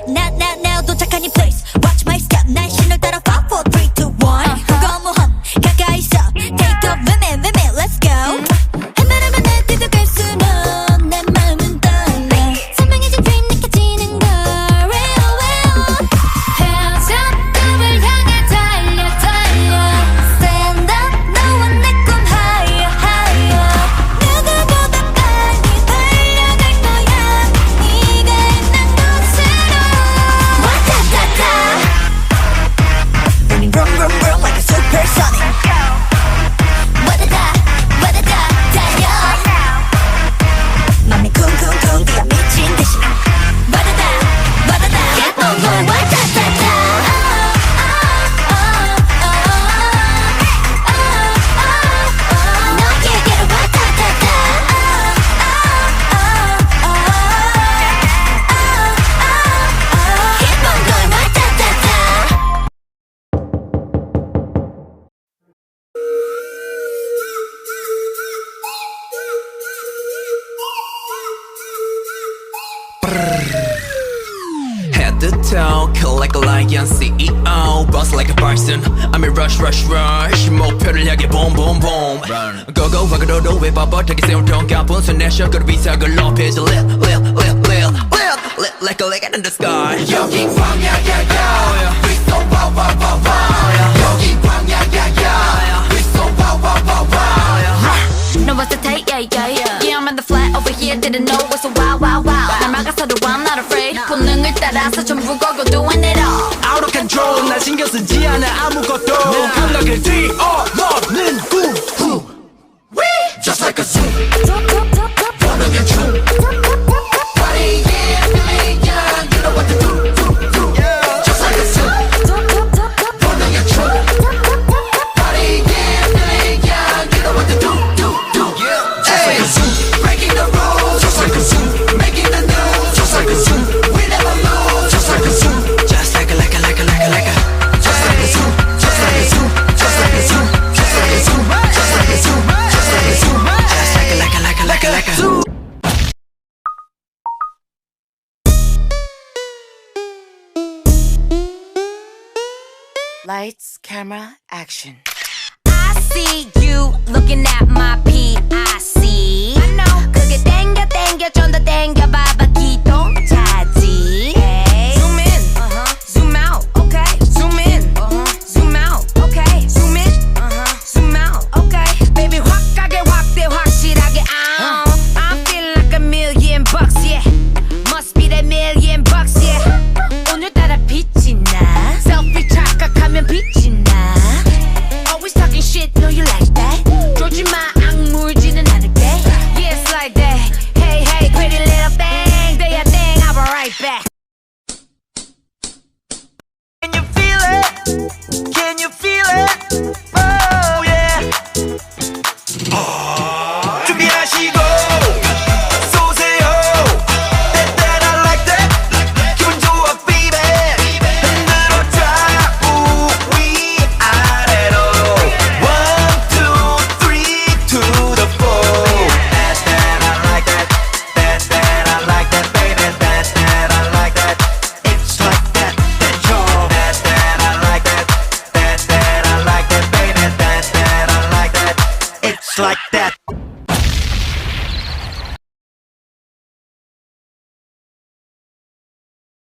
Now 도착한 이 place Watch my step 날 신을 따라 5, 4, 3, 2, 1 거무함 가까이 있어 Take off women let's go 한바람만 날 뛰어갈수록 내 마음은 떨려 선명해진 dream 느껴지는 걸 Hands up 꿈을 향해 달려 Stand up 너와 내 꿈 higher 누구보다 빨리 달려갈 거야 네가 있는 곳으로 Running vroom like a supersonic 와다다 달려 맘이 쿵쿵쿵 뛰어 미친 듯이 와다다 Keep on going 와다다다 너에게로 와다다다 Keep on going 와다다다 Head to toe, kill like a lion, CEO, boss like a bison. I'm in rush. 목표를 향해 boom. Go, 바그로도 왜 뻣뻣하게 세운 동가분 손 내셔 그 위상을 높이지 lit like a light in the sky. 여기 광야야야, we so wow. 여기 광야야야, we so wow. Know what's the take, yeah, I'm in the flat over here, didn't know what's so wow. 날 막아서도 I'm not afraid 본능을 따라서 전부 걸고 doing it all Out of control, 날 신경 쓰지 않아 아무것도 감각을 뛰어넘는 후 Just like a zoo 번능의 춤 Party yeah, million, you know what to do Just like a zoo 번능의 춤 Party yeah, million, you know what to do Just like a zoo, breaking the rules Just like a zoo, making the news Just like a zoo, we never lose Just like a zoo, just like a Just like a zoo, just like a zoo Just like a zoo, just like a zoo Just like a zoo, just like a zoo Just like a zoo Lights, camera, action. I see you looking at my PIC I know 그게 땡겨 좀 더 땡겨봐봐 기동차지 Zoom in, zoom out, okay Zoom in, zoom out, okay Zoom in, zoom out, okay Baby 확 가게 확대 확실하게 I'm feeling like $1,000,000, yeah Must be that $1,000,000, yeah 오늘따라 빛이 나 Selfie 착각하면 빛이 나 Always talking shit, know you like that 조지마 악물지는 않을게 Yeah, it's like that Hey, pretty little thing Do your thing, I'll be right back Can you feel it? Can you feel it? Oh yeah 준비하시고 쏘세요 That I like that 기분 좋아 baby 흔들어 좌우 위아래로 1, 2, 3 to the 4 That I like that That I like that baby That I like that It's like that yo That I like that That I like that baby That I like that It's like that